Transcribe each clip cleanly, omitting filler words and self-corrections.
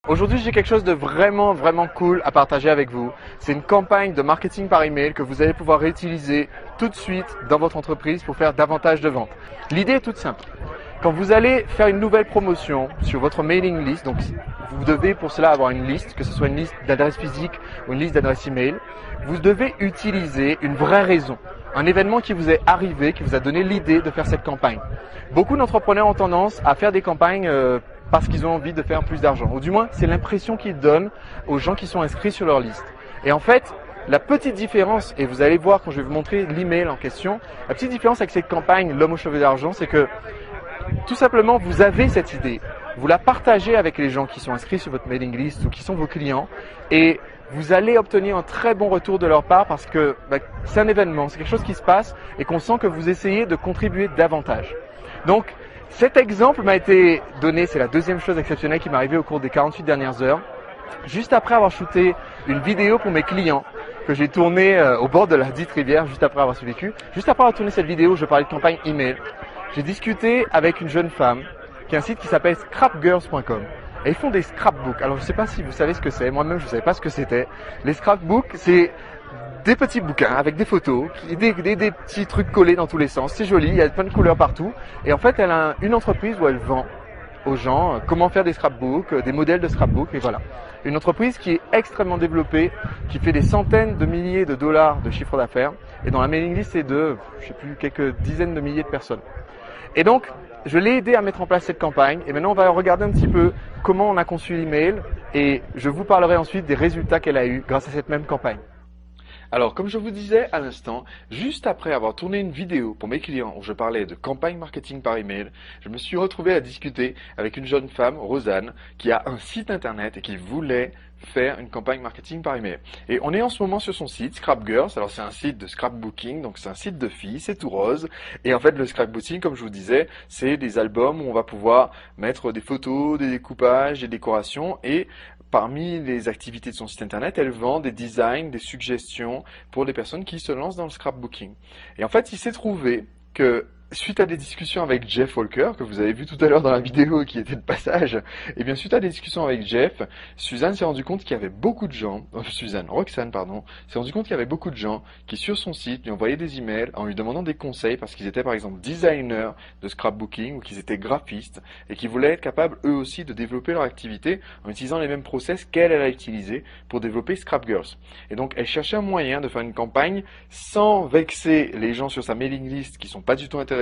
Aujourd'hui, j'ai quelque chose de vraiment cool à partager avec vous. C'est une campagne de marketing par email que vous allez pouvoir réutiliser tout de suite dans votre entreprise pour faire davantage de ventes. L'idée est toute simple. Quand vous allez faire une nouvelle promotion sur votre mailing list, donc vous devez pour cela avoir une liste, que ce soit une liste d'adresses physiques ou une liste d'adresses email, vous devez utiliser une vraie raison. Un événement qui vous est arrivé, qui vous a donné l'idée de faire cette campagne. Beaucoup d'entrepreneurs ont tendance à faire des campagnes parce qu'ils ont envie de faire plus d'argent. Ou du moins, c'est l'impression qu'ils donnent aux gens qui sont inscrits sur leur liste. Et en fait, la petite différence, et vous allez voir quand je vais vous montrer l'email en question, la petite différence avec cette campagne L'homme aux cheveux d'argent, c'est que tout simplement, vous avez cette idée. Vous la partagez avec les gens qui sont inscrits sur votre mailing list ou qui sont vos clients et vous allez obtenir un très bon retour de leur part parce que c'est un événement, c'est quelque chose qui se passe et qu'on sent que vous essayez de contribuer davantage. Donc, cet exemple m'a été donné, c'est la deuxième chose exceptionnelle qui m'est arrivée au cours des 48 dernières heures. Juste après avoir shooté une vidéo pour mes clients que j'ai tournée au bord de la dite rivière, juste après avoir survécu. Juste après avoir tourné cette vidéo, je parlais de campagne email. J'ai discuté avec une jeune femme qui a un site qui s'appelle scrapgirls.com. Et ils font des scrapbooks. Alors je ne sais pas si vous savez ce que c'est, moi-même je ne savais pas ce que c'était. Les scrapbooks, c'est des petits bouquins avec des photos, des petits trucs collés dans tous les sens. C'est joli, il y a plein de couleurs partout. Et en fait, elle a une entreprise où elle vend aux gens comment faire des scrapbooks, des modèles de scrapbooks, et voilà. Une entreprise qui est extrêmement développée, qui fait des centaines de milliers de dollars de chiffre d'affaires. Et dans la mailing list, c'est de, je sais plus, quelques dizaines de milliers de personnes. Et donc, je l'ai aidé à mettre en place cette campagne. Et maintenant, on va regarder un petit peu comment on a conçu l'email. Et je vous parlerai ensuite des résultats qu'elle a eus grâce à cette même campagne. Alors, comme je vous disais à l'instant, juste après avoir tourné une vidéo pour mes clients où je parlais de campagne marketing par email, je me suis retrouvé à discuter avec une jeune femme, Rosanne, qui a un site internet et qui voulait faire une campagne marketing par email. Et on est en ce moment sur son site, Scrapgirls. Alors c'est un site de scrapbooking, donc c'est un site de filles, c'est tout rose. Et en fait, le scrapbooking, comme je vous disais, c'est des albums où on va pouvoir mettre des photos, des découpages, des décorations. Et parmi les activités de son site internet, elle vend des designs, des suggestions pour les personnes qui se lancent dans le scrapbooking. Et en fait, il s'est trouvé que suite à des discussions avec Jeff Walker, que vous avez vu tout à l'heure dans la vidéo qui était de passage, et bien suite à des discussions avec Jeff, Suzanne s'est rendu compte qu'il y avait beaucoup de gens, Roxane, pardon, s'est rendu compte qu'il y avait beaucoup de gens qui sur son site lui envoyaient des emails en lui demandant des conseils parce qu'ils étaient par exemple designers de scrapbooking ou qu'ils étaient graphistes et qui voulaient être capables eux aussi de développer leur activité en utilisant les mêmes process qu'elle a utilisés pour développer Scrapgirls. Et donc elle cherchait un moyen de faire une campagne sans vexer les gens sur sa mailing list qui sont pas du tout intéressés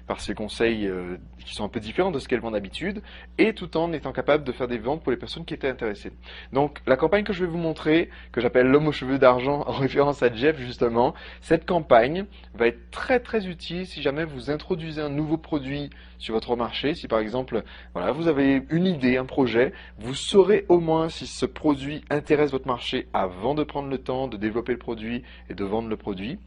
par ces conseils qui sont un peu différents de ce qu'elles vendent d'habitude et tout en étant capable de faire des ventes pour les personnes qui étaient intéressées. Donc la campagne que je vais vous montrer, que j'appelle l'homme aux cheveux d'argent en référence à Jeff justement, cette campagne va être très utile si jamais vous introduisez un nouveau produit sur votre marché. Si par exemple voilà, vous avez une idée, un projet, vous saurez au moins si ce produit intéresse votre marché avant de prendre le temps de développer le produit et de vendre le produit.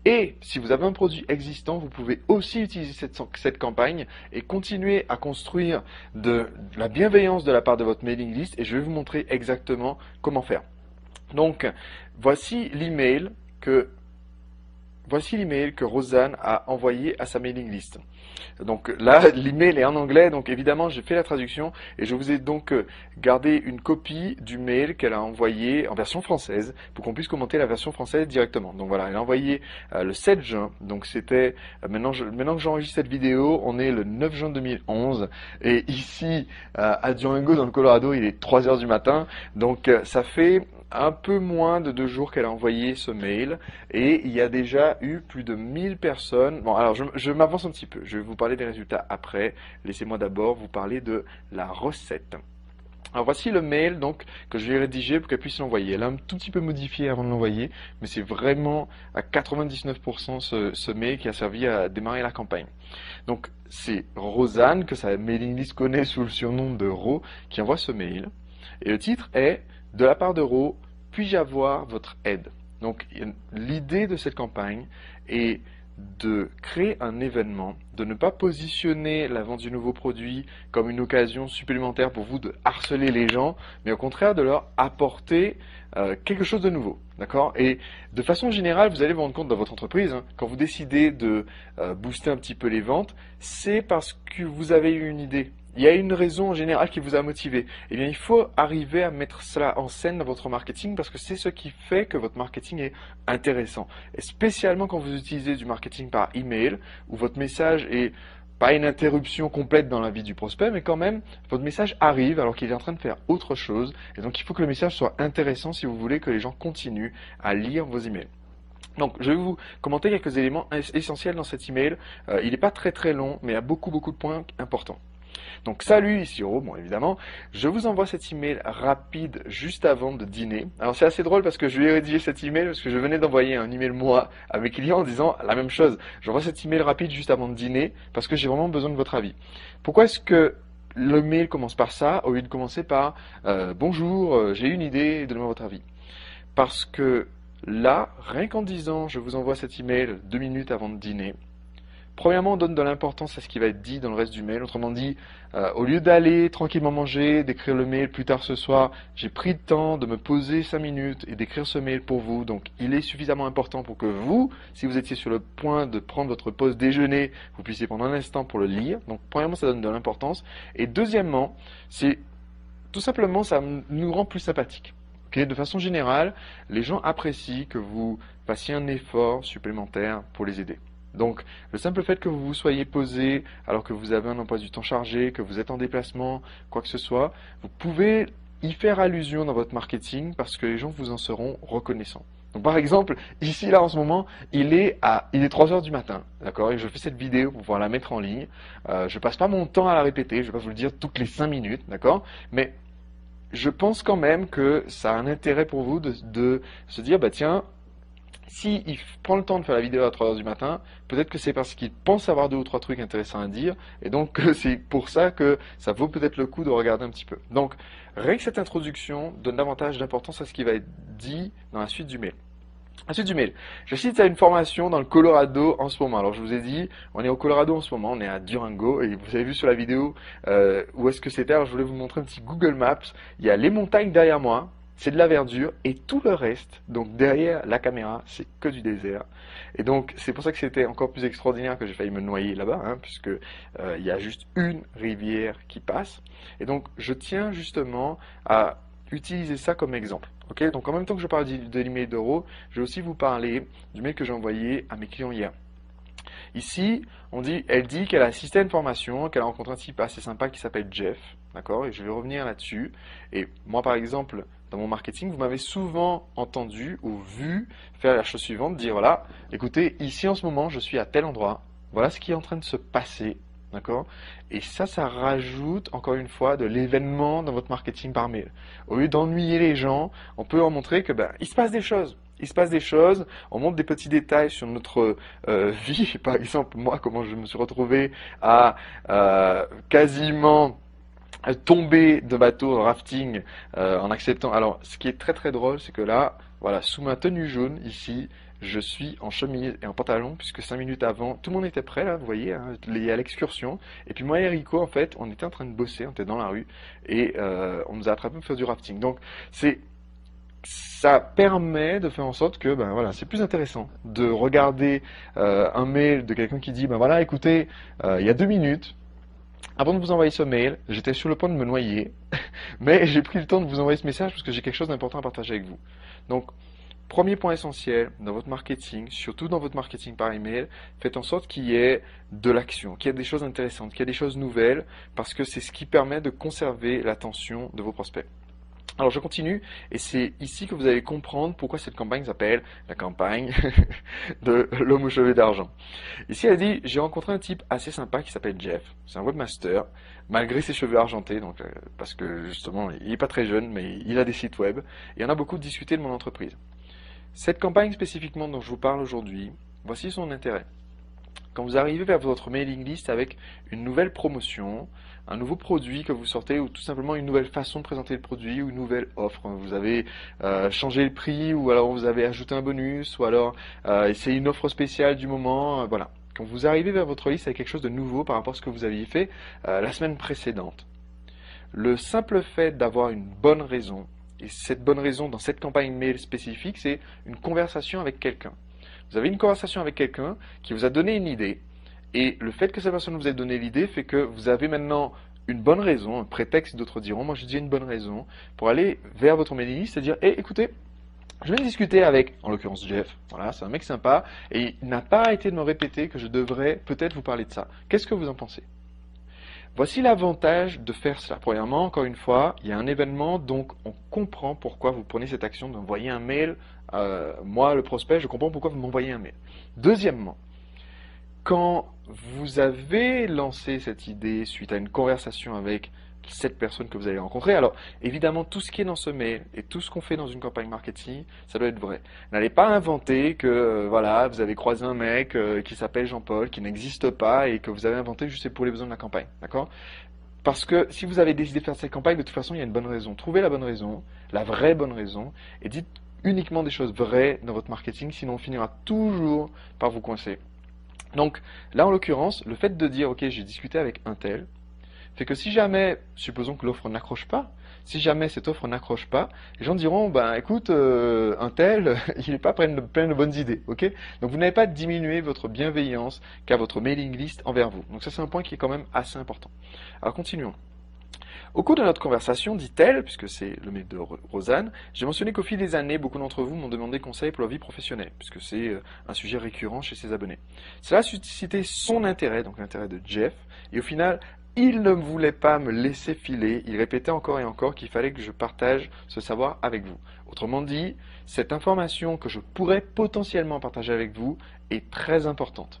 Et si vous avez un produit existant, vous pouvez aussi utiliser cette campagne et continuer à construire de la bienveillance de la part de votre mailing list et je vais vous montrer exactement comment faire. Donc, voici l'email que Rosanne a envoyé à sa mailing list. Donc là, l'email est en anglais, donc évidemment j'ai fait la traduction et je vous ai donc gardé une copie du mail qu'elle a envoyé en version française pour qu'on puisse commenter la version française directement. Donc voilà, elle a envoyé le 7 juin, donc c'était, maintenant que j'enregistre cette vidéo, on est le 9 juin 2011 et ici à Durango dans le Colorado, il est 3 heures du matin, donc ça fait un peu moins de 2 jours qu'elle a envoyé ce mail et il y a déjà eu plus de 1000 personnes. Bon, alors je m'avance un petit peu, je vais vous parler des résultats après. Laissez-moi d'abord vous parler de la recette. Alors voici le mail donc que je vais rédiger pour qu'elle puisse l'envoyer. Elle a un tout petit peu modifié avant de l'envoyer, mais c'est vraiment à 99% ce mail qui a servi à démarrer la campagne. Donc c'est Rosanne, que sa mailing list connaît sous le surnom de Ro, qui envoie ce mail. Et le titre est « De la part de Ro, puis-je avoir votre aide ?» Donc l'idée de cette campagne est de créer un événement, de ne pas positionner la vente du nouveau produit comme une occasion supplémentaire pour vous de harceler les gens, mais au contraire de leur apporter quelque chose de nouveau. D'accord? Et de façon générale, vous allez vous rendre compte dans votre entreprise, quand vous décidez de booster un petit peu les ventes, c'est parce que vous avez eu une idée. il y a une raison en général qui vous a motivé. Eh bien, il faut arriver à mettre cela en scène dans votre marketing parce que c'est ce qui fait que votre marketing est intéressant. Et spécialement quand vous utilisez du marketing par email, où votre message est pas une interruption complète dans la vie du prospect, mais quand même, votre message arrive alors qu'il est en train de faire autre chose. Et donc, il faut que le message soit intéressant si vous voulez que les gens continuent à lire vos emails. Donc, je vais vous commenter quelques éléments essentiels dans cet email. Il n'est pas très très long, mais il y a beaucoup de points importants. Donc salut, ici Ro, bon évidemment, je vous envoie cet email rapide juste avant de dîner. Alors c'est assez drôle parce que je lui ai rédigé cet email parce que je venais d'envoyer un email moi à mes clients en disant la même chose. J'envoie cet email rapide juste avant de dîner parce que j'ai vraiment besoin de votre avis. Pourquoi est-ce que le mail commence par ça au lieu de commencer par bonjour, j'ai une idée, donnez-moi votre avis. Parce que là, rien qu'en disant je vous envoie cet email 2 minutes avant de dîner, premièrement, on donne de l'importance à ce qui va être dit dans le reste du mail. Autrement dit, au lieu d'aller tranquillement manger, d'écrire le mail plus tard ce soir, j'ai pris le temps de me poser 5 minutes et d'écrire ce mail pour vous. Donc, il est suffisamment important pour que vous, si vous étiez sur le point de prendre votre pause déjeuner, vous puissiez prendre un instant pour le lire. Donc, premièrement, ça donne de l'importance. Et deuxièmement, c'est tout simplement, ça nous rend plus sympathiques. Okay, de façon générale, les gens apprécient que vous fassiez un effort supplémentaire pour les aider. Donc, le simple fait que vous vous soyez posé alors que vous avez un emploi du temps chargé, que vous êtes en déplacement, quoi que ce soit, vous pouvez y faire allusion dans votre marketing parce que les gens vous en seront reconnaissants. Donc, par exemple, ici, là, en ce moment, il est 3 heures du matin, d'accord, et je fais cette vidéo pour pouvoir la mettre en ligne. Je passe pas mon temps à la répéter, je vais pas vous le dire toutes les 5 minutes, d'accord, mais je pense quand même que ça a un intérêt pour vous de se dire, bah tiens, s'il prend le temps de faire la vidéo à 3 heures du matin, peut-être que c'est parce qu'il pense avoir 2 ou 3 trucs intéressants à dire, et donc c'est pour ça que ça vaut peut-être le coup de regarder un petit peu. Donc, rien que cette introduction donne davantage d'importance à ce qui va être dit dans la suite du mail. La suite du mail. Je cite à une formation dans le Colorado en ce moment. Alors je vous ai dit, on est au Colorado en ce moment, on est à Durango, et vous avez vu sur la vidéo où est-ce que c'était. Alors je voulais vous montrer un petit Google Maps. Il y a les montagnes derrière moi. C'est de la verdure et tout le reste, donc derrière la caméra, c'est que du désert. Et donc c'est pour ça que c'était encore plus extraordinaire que j'ai failli me noyer là-bas, hein, puisque il y a juste une rivière qui passe. Et donc je tiens justement à utiliser ça comme exemple. Okay, donc en même temps que je parle de l'email d'Euro, je vais aussi vous parler du mail que j'ai envoyé à mes clients hier. Ici, elle dit qu'elle a assisté à une formation, qu'elle a rencontré un type assez sympa qui s'appelle Jeff, d'accord, et je vais revenir là-dessus. Et moi, par exemple, dans mon marketing, vous m'avez souvent entendu ou vu faire la chose suivante, dire voilà, écoutez, ici en ce moment, je suis à tel endroit, voilà ce qui est en train de se passer, d'accord, et ça rajoute encore une fois de l'événement dans votre marketing par mail. Au lieu d'ennuyer les gens, on peut en montrer que il se passe des choses. Il se passe des choses, on montre des petits détails sur notre vie. Par exemple, moi, comment je me suis retrouvé à quasiment tomber de bateau en rafting en acceptant. Alors, ce qui est très très drôle, c'est que là, voilà, sous ma tenue jaune, ici, je suis en chemise et en pantalon, puisque 5 minutes avant, tout le monde était prêt, là, vous voyez, hein, à l'excursion. Et puis moi et Rico, en fait, on était en train de bosser, on était dans la rue, et on nous a attrapés pour faire du rafting. Donc, ça permet de faire en sorte que voilà, c'est plus intéressant de regarder un mail de quelqu'un qui dit voilà, écoutez, il y a 2 minutes, avant de vous envoyer ce mail, j'étais sur le point de me noyer, mais j'ai pris le temps de vous envoyer ce message parce que j'ai quelque chose d'important à partager avec vous. Donc, premier point essentiel dans votre marketing, surtout dans votre marketing par email, faites en sorte qu'il y ait de l'action, qu'il y ait des choses intéressantes, qu'il y ait des choses nouvelles, parce que c'est ce qui permet de conserver l'attention de vos prospects. Alors je continue, et c'est ici que vous allez comprendre pourquoi cette campagne s'appelle la campagne de l'homme aux cheveux d'argent. Ici elle dit, j'ai rencontré un type assez sympa qui s'appelle Jeff, c'est un webmaster, malgré ses cheveux argentés, donc, parce que justement il n'est pas très jeune, mais il a des sites web, et on a beaucoup discuté de mon entreprise. Cette campagne spécifiquement dont je vous parle aujourd'hui, voici son intérêt. Quand vous arrivez vers votre mailing list avec une nouvelle promotion, un nouveau produit que vous sortez ou tout simplement une nouvelle façon de présenter le produit ou une nouvelle offre, vous avez changé le prix ou alors vous avez ajouté un bonus ou alors c'est une offre spéciale du moment, voilà. Quand vous arrivez vers votre liste avec quelque chose de nouveau par rapport à ce que vous aviez fait la semaine précédente, le simple fait d'avoir une bonne raison, et cette bonne raison dans cette campagne mail spécifique, c'est une conversation avec quelqu'un. Vous avez une conversation avec quelqu'un qui vous a donné une idée, et le fait que cette personne vous ait donné l'idée fait que vous avez maintenant une bonne raison, un prétexte d'autres diront, moi je dis une bonne raison pour aller vers votre mailing list et dire, hey, écoutez, je viens de discuter avec, en l'occurrence Jeff, voilà, c'est un mec sympa, et il n'a pas arrêté de me répéter que je devrais peut-être vous parler de ça. Qu'est-ce que vous en pensez? Voici l'avantage de faire cela. Premièrement, encore une fois, il y a un événement, donc on comprend pourquoi vous prenez cette action d'envoyer un mail. Moi, le prospect, je comprends pourquoi vous m'envoyez un mail. Deuxièmement, quand vous avez lancé cette idée suite à une conversation avec cette personne que vous allez rencontrer, alors évidemment tout ce qui est dans ce mail et tout ce qu'on fait dans une campagne marketing, ça doit être vrai. N'allez pas inventer que voilà, vous avez croisé un mec qui s'appelle Jean-Paul, qui n'existe pas et que vous avez inventé juste pour les besoins de la campagne, d'accord? Parce que si vous avez décidé de faire cette campagne, de toute façon il y a une bonne raison. Trouvez la bonne raison, la vraie bonne raison, et dites uniquement des choses vraies dans votre marketing, sinon on finira toujours par vous coincer. Donc là en l'occurrence, le fait de dire ok j'ai discuté avec un tel, fait que si jamais, supposons que l'offre n'accroche pas, si jamais cette offre n'accroche pas, les gens diront, ben écoute, un tel, il n'est pas plein de bonnes idées, ok? Donc vous n'avez pas diminué votre bienveillance qu'à votre mailing list envers vous. Donc ça c'est un point qui est quand même assez important. Alors continuons. Au cours de notre conversation, dit-elle, puisque c'est le mail de Rosanne, j'ai mentionné qu'au fil des années, beaucoup d'entre vous m'ont demandé conseil pour leur vie professionnelle, puisque c'est un sujet récurrent chez ses abonnés. Cela a suscité son intérêt, donc l'intérêt de Jeff, et au final, il ne voulait pas me laisser filer, il répétait encore et encore qu'il fallait que je partage ce savoir avec vous. Autrement dit, cette information que je pourrais potentiellement partager avec vous est très importante.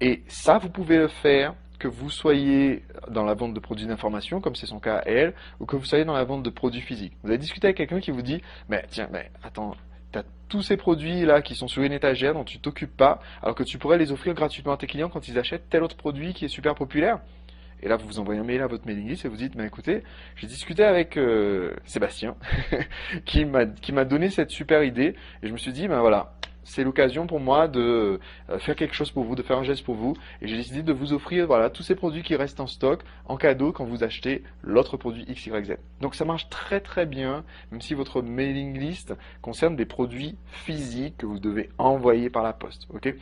Et ça, vous pouvez le faire que vous soyez dans la vente de produits d'information, comme c'est son cas à elle, ou que vous soyez dans la vente de produits physiques. Vous allez discuter avec quelqu'un qui vous dit, mais tiens, mais attends, tu as tous ces produits là qui sont sur une étagère dont tu t'occupes pas, alors que tu pourrais les offrir gratuitement à tes clients quand ils achètent tel autre produit qui est super populaire. Et là, vous vous envoyez un mail à votre mailing list et vous dites, écoutez, j'ai discuté avec Sébastien qui m'a donné cette super idée et je me suis dit, voilà, c'est l'occasion pour moi de faire quelque chose pour vous, de faire un geste pour vous. Et j'ai décidé de vous offrir voilà, tous ces produits qui restent en stock en cadeau quand vous achetez l'autre produit XYZ. Donc ça marche très très bien, même si votre mailing list concerne des produits physiques que vous devez envoyer par la poste. Okay,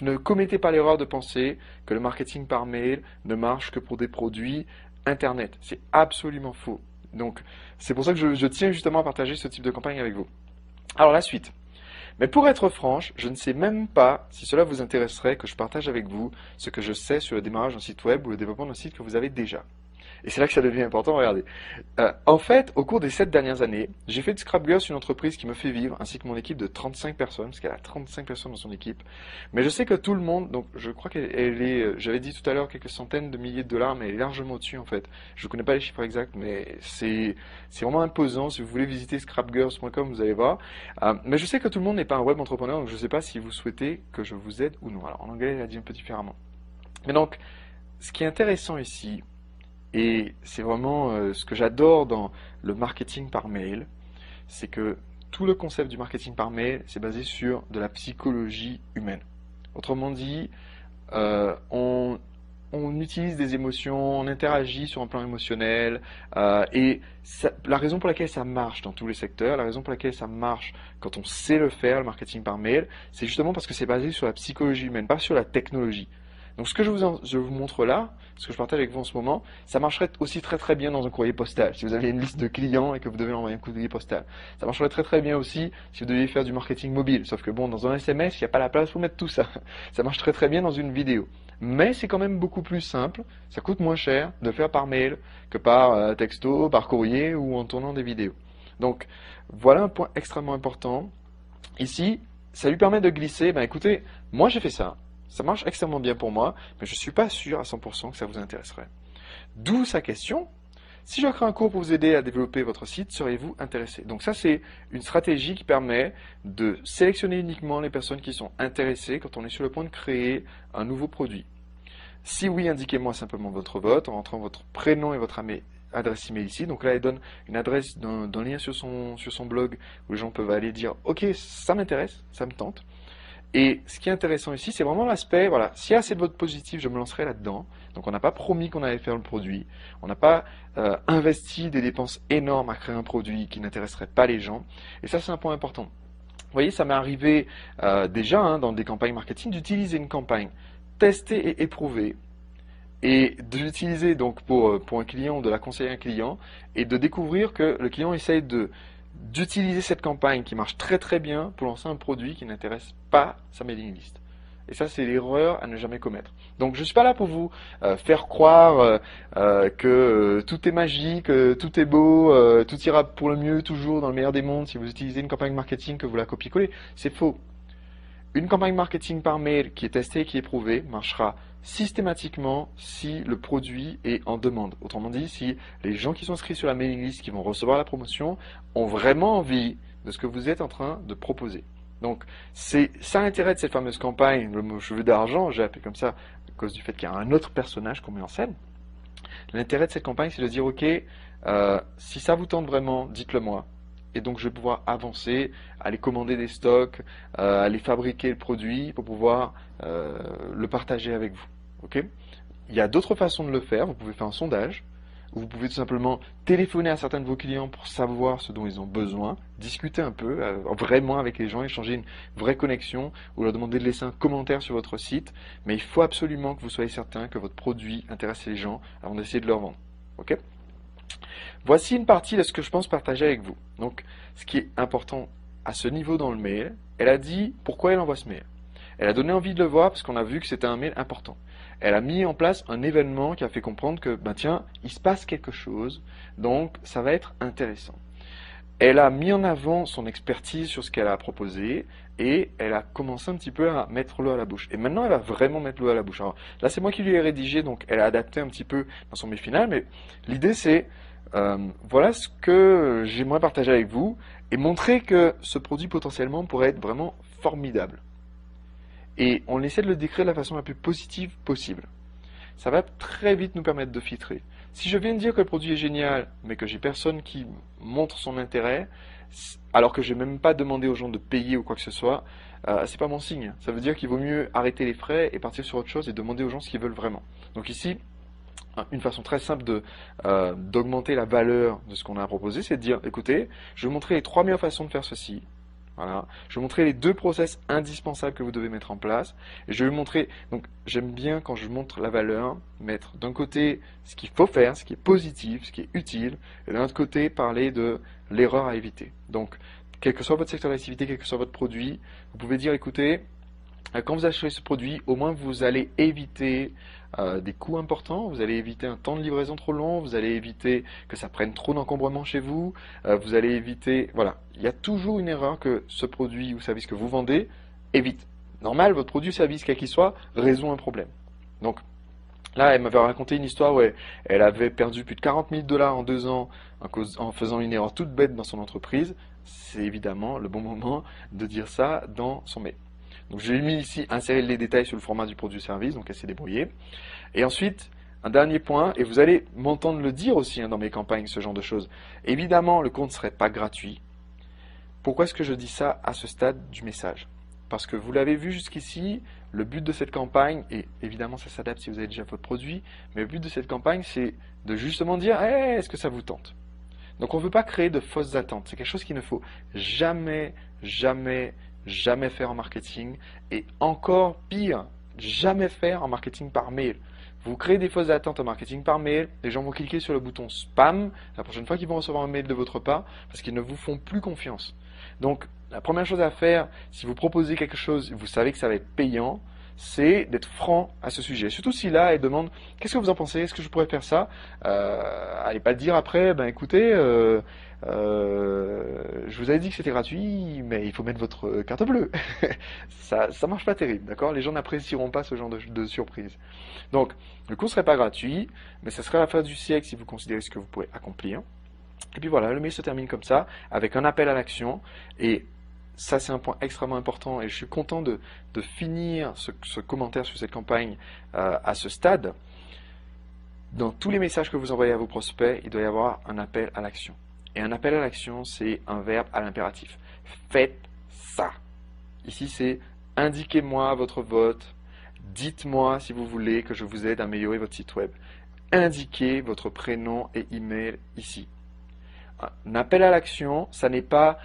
ne commettez pas l'erreur de penser que le marketing par mail ne marche que pour des produits Internet. C'est absolument faux. Donc c'est pour ça que je tiens justement à partager ce type de campagne avec vous. Alors la suite. Mais pour être franche, je ne sais même pas si cela vous intéresserait que je partage avec vous ce que je sais sur le démarrage d'un site web ou le développement d'un site que vous avez déjà. Et c'est là que ça devient important, regardez. En fait, au cours des 7 dernières années, j'ai fait de ScrapGirls une entreprise qui me fait vivre, ainsi que mon équipe de 35 personnes, parce qu'elle a 35 personnes dans son équipe. Mais je sais que tout le monde, donc je crois qu'elle est, j'avais dit tout à l'heure quelques centaines de milliers de dollars, mais elle est largement au-dessus en fait. Je ne connais pas les chiffres exacts, mais c'est vraiment imposant. Si vous voulez visiter scrapgirls.com, vous allez voir. Mais je sais que tout le monde n'est pas un web entrepreneur, donc je ne sais pas si vous souhaitez que je vous aide ou non. Alors en anglais, elle a dit un peu différemment. Mais donc, ce qui est intéressant ici, et c'est vraiment ce que j'adore dans le marketing par mail, c'est que tout le concept du marketing par mail, c'est basé sur de la psychologie humaine. Autrement dit, on utilise des émotions, on interagit sur un plan émotionnel, et la raison pour laquelle ça marche dans tous les secteurs, la raison pour laquelle ça marche quand on sait le faire, le marketing par mail, c'est justement parce que c'est basé sur la psychologie humaine, pas sur la technologie. Donc ce que je vous montre là, ce que je partage avec vous en ce moment, ça marcherait aussi très très bien dans un courrier postal. Si vous avez une liste de clients et que vous devez envoyer un courrier postal. Ça marcherait très très bien aussi si vous deviez faire du marketing mobile. Sauf que bon, dans un SMS, il n'y a pas la place pour mettre tout ça. Ça marche très très bien dans une vidéo. Mais c'est quand même beaucoup plus simple, ça coûte moins cher de le faire par mail que par texto, par courrier ou en tournant des vidéos. Donc voilà un point extrêmement important. Ici, ça lui permet de glisser, écoutez, moi j'ai fait ça. Ça marche extrêmement bien pour moi, mais je ne suis pas sûr à 100% que ça vous intéresserait. D'où sa question, si je crée un cours pour vous aider à développer votre site, seriez-vous intéressé? Donc ça, c'est une stratégie qui permet de sélectionner uniquement les personnes qui sont intéressées quand on est sur le point de créer un nouveau produit. Si oui, indiquez-moi simplement votre vote en rentrant votre prénom et votre adresse email ici. Donc là, elle donne une adresse d'un lien sur son blog où les gens peuvent aller dire « Ok, ça m'intéresse, ça me tente ». Et ce qui est intéressant ici, c'est vraiment l'aspect, voilà, s'il y a assez de votes positifs, je me lancerai là-dedans. Donc on n'a pas promis qu'on allait faire le produit, on n'a pas investi des dépenses énormes à créer un produit qui n'intéresserait pas les gens. Et ça, c'est un point important. Vous voyez, ça m'est arrivé déjà dans des campagnes marketing d'utiliser une campagne testée et éprouvée et de l'utiliser donc pour un client, de la conseiller à un client, et de découvrir que le client essaye d'utiliser cette campagne qui marche très très bien pour lancer un produit qui n'intéresse pas sa mailing list. Et ça, c'est l'erreur à ne jamais commettre. Donc, je ne suis pas là pour vous faire croire que tout est magique, tout est beau, tout ira pour le mieux toujours dans le meilleur des mondes si vous utilisez une campagne marketing que vous la copiez-collez. C'est faux. Une campagne marketing par mail qui est testée et qui est prouvée marchera systématiquement si le produit est en demande. Autrement dit, si les gens qui sont inscrits sur la mailing list, qui vont recevoir la promotion, ont vraiment envie de ce que vous êtes en train de proposer. Donc, c'est ça l'intérêt de cette fameuse campagne, le mot cheveu d'argent, j'ai appelé comme ça à cause du fait qu'il y a un autre personnage qu'on met en scène. L'intérêt de cette campagne, c'est de dire, ok, si ça vous tente vraiment, dites-le moi. Et donc, je vais pouvoir avancer, aller commander des stocks, aller fabriquer le produit pour pouvoir le partager avec vous. Ok? Il y a d'autres façons de le faire. Vous pouvez faire un sondage. Vous pouvez tout simplement téléphoner à certains de vos clients pour savoir ce dont ils ont besoin, discuter un peu vraiment avec les gens, échanger une vraie connexion, ou leur demander de laisser un commentaire sur votre site. Mais il faut absolument que vous soyez certain que votre produit intéresse les gens avant d'essayer de leur vendre. Ok? Voici une partie de ce que je pense partager avec vous. Donc, ce qui est important à ce niveau dans le mail, elle a dit pourquoi elle envoie ce mail. Elle a donné envie de le voir parce qu'on a vu que c'était un mail important. Elle a mis en place un événement qui a fait comprendre que, ben tiens, il se passe quelque chose, donc ça va être intéressant. Elle a mis en avant son expertise sur ce qu'elle a proposé et elle a commencé un petit peu à mettre l'eau à la bouche. Et maintenant, elle va vraiment mettre l'eau à la bouche. Alors là, c'est moi qui lui ai rédigé, donc elle a adapté un petit peu dans son mail final, mais l'idée c'est, voilà ce que j'aimerais partager avec vous et montrer que ce produit potentiellement pourrait être vraiment formidable. Et on essaie de le décrire de la façon la plus positive possible. Ça va très vite nous permettre de filtrer. Si je viens de dire que le produit est génial, mais que j'ai personne qui montre son intérêt, alors que je n'ai même pas demandé aux gens de payer ou quoi que ce soit, c'est pas mon signe. Ça veut dire qu'il vaut mieux arrêter les frais et partir sur autre chose et demander aux gens ce qu'ils veulent vraiment. Donc ici, une façon très simple d'augmenter la valeur de ce qu'on a proposé, c'est de dire, écoutez, je vais vous montrer les 3 meilleures façons de faire ceci. Voilà. Je vais vous montrer les 2 process indispensables que vous devez mettre en place. Et je vais vous montrer, donc j'aime bien quand je montre la valeur, mettre d'un côté ce qu'il faut faire, ce qui est positif, ce qui est utile, et d'un autre côté parler de l'erreur à éviter. Donc, quel que soit votre secteur d'activité, quel que soit votre produit, vous pouvez dire, écoutez, quand vous achetez ce produit, au moins vous allez éviter des coûts importants, vous allez éviter un temps de livraison trop long, vous allez éviter que ça prenne trop d'encombrement chez vous, vous allez éviter... Voilà, il y a toujours une erreur que ce produit ou service que vous vendez évite. Normal, votre produit ou service, quel qu'il soit, résout un problème. Donc là, elle m'avait raconté une histoire où elle avait perdu plus de 40 000 $ en 2 ans en faisant une erreur toute bête dans son entreprise. C'est évidemment le bon moment de dire ça dans son mail. Donc je lui ai mis ici, insérer les détails sur le format du produit ou service, donc elle s'est débrouillée. Et ensuite, un dernier point, et vous allez m'entendre le dire aussi dans mes campagnes, ce genre de choses. Évidemment, le compte ne serait pas gratuit. Pourquoi est-ce que je dis ça à ce stade du message? Parce que vous l'avez vu jusqu'ici, le but de cette campagne, et évidemment ça s'adapte si vous avez déjà votre produit, mais le but de cette campagne, c'est de justement dire, hey, est-ce que ça vous tente? Donc on ne veut pas créer de fausses attentes. C'est quelque chose qu'il ne faut jamais, jamais, jamais faire en marketing, et encore pire, jamais faire en marketing par mail. Vous créez des fausses attentes en marketing par mail, les gens vont cliquer sur le bouton spam la prochaine fois qu'ils vont recevoir un mail de votre part, parce qu'ils ne vous font plus confiance. Donc la première chose à faire, si vous proposez quelque chose, vous savez que ça va être payant, c'est d'être franc à ce sujet. Surtout si là, elle demande, qu'est-ce que vous en pensez? Est-ce que je pourrais faire ça? Allez pas dire après, ben écoutez, je vous avais dit que c'était gratuit, mais il faut mettre votre carte bleue. Ça marche pas terrible, d'accord? Les gens n'apprécieront pas ce genre de surprise. Donc, le cours serait pas gratuit, mais ça serait la fin du siècle si vous considérez ce que vous pouvez accomplir. Et puis voilà, le mail se termine comme ça, avec un appel à l'action, et ça, c'est un point extrêmement important et je suis content de finir ce commentaire sur cette campagne à ce stade. Dans tous les messages que vous envoyez à vos prospects, il doit y avoir un appel à l'action. Et un appel à l'action, c'est un verbe à l'impératif. Faites ça. Ici, c'est indiquez-moi votre vote. Dites-moi si vous voulez que je vous aide à améliorer votre site web. Indiquez votre prénom et email ici. Un appel à l'action, ça n'est pas...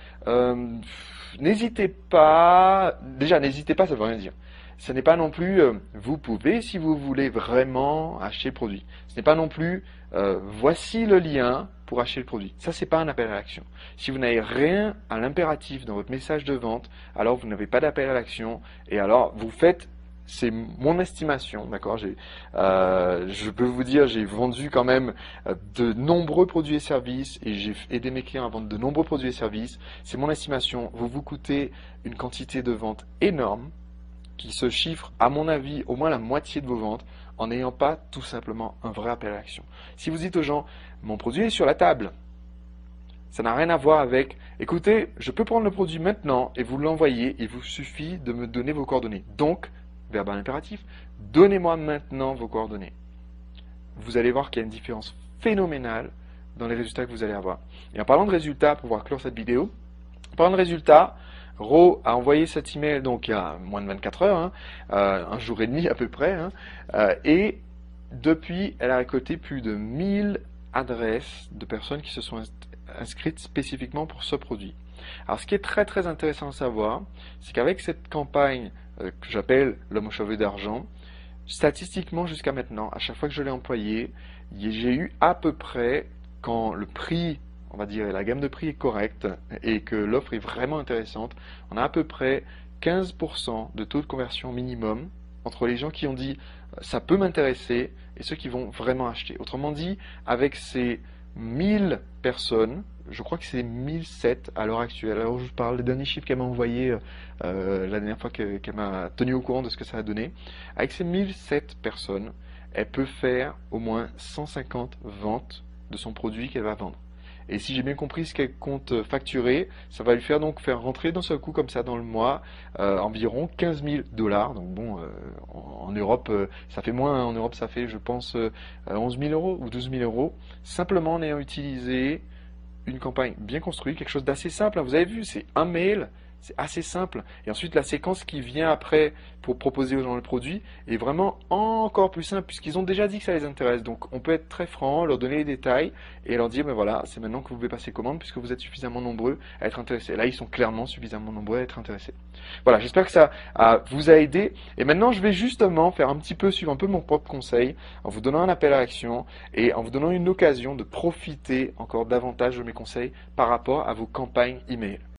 n'hésitez pas... Déjà, n'hésitez pas, ça ne veut rien dire. Ce n'est pas non plus, vous pouvez si vous voulez vraiment acheter le produit. Ce n'est pas non plus, voici le lien pour acheter le produit. Ça, c'est pas un appel à l'action. Si vous n'avez rien à l'impératif dans votre message de vente, alors vous n'avez pas d'appel à l'action et alors vous faites, c'est mon estimation, d'accord. Je peux vous dire, j'ai vendu quand même de nombreux produits et services et j'ai aidé mes clients à vendre de nombreux produits et services. C'est mon estimation. Vous coûtez une quantité de vente énorme qui se chiffre, à mon avis, au moins la moitié de vos ventes en n'ayant pas tout simplement un vrai appel à l'action. Si vous dites aux gens, mon produit est sur la table, ça n'a rien à voir avec, écoutez, je peux prendre le produit maintenant et vous l'envoyer, il vous suffit de me donner vos coordonnées. Donc, verbal impératif, donnez-moi maintenant vos coordonnées. Vous allez voir qu'il y a une différence phénoménale dans les résultats que vous allez avoir. Et en parlant de résultats, pour pouvoir clore cette vidéo, en parlant de résultats, Ro a envoyé cet email donc il y a moins de 24 heures, un jour et demi à peu près, et depuis, elle a récolté plus de 1000 adresses de personnes qui se sont inscrites spécifiquement pour ce produit. Alors ce qui est très très intéressant à savoir, c'est qu'avec cette campagne que j'appelle l'homme aux cheveux d'argent, statistiquement jusqu'à maintenant, à chaque fois que je l'ai employé, j'ai eu à peu près, quand le prix, on va dire, la gamme de prix est correcte et que l'offre est vraiment intéressante, on a à peu près 15% de taux de conversion minimum entre les gens qui ont dit ça peut m'intéresser et ceux qui vont vraiment acheter. Autrement dit, avec ces 1000 personnes, je crois que c'est 1007 à l'heure actuelle. Alors je vous parle des derniers chiffres qu'elle m'a envoyé la dernière fois qu'elle m'a tenu au courant de ce que ça a donné. Avec ces 1007 personnes, elle peut faire au moins 150 ventes de son produit qu'elle va vendre. Et si j'ai bien compris ce qu'elle compte facturer, ça va lui faire donc faire rentrer d'un seul coup comme ça dans le mois environ 15 000 $. Donc bon, en Europe, ça fait moins. En Europe, ça fait, je pense, 11 000 € ou 12 000 €. Simplement en ayant utilisé une campagne bien construite, quelque chose d'assez simple. Vous avez vu, c'est un mail, c'est assez simple. Et ensuite, la séquence qui vient après pour proposer aux gens le produit est vraiment encore plus simple puisqu'ils ont déjà dit que ça les intéresse. Donc, on peut être très franc, leur donner les détails et leur dire, ben voilà, c'est maintenant que vous pouvez passer commande puisque vous êtes suffisamment nombreux à être intéressés. Là, ils sont clairement suffisamment nombreux à être intéressés. Voilà, j'espère que ça vous a aidé. Et maintenant, je vais justement faire un petit peu, suivre un peu mon propre conseil en vous donnant un appel à l'action et en vous donnant une occasion de profiter encore davantage de mes conseils par rapport à vos campagnes email.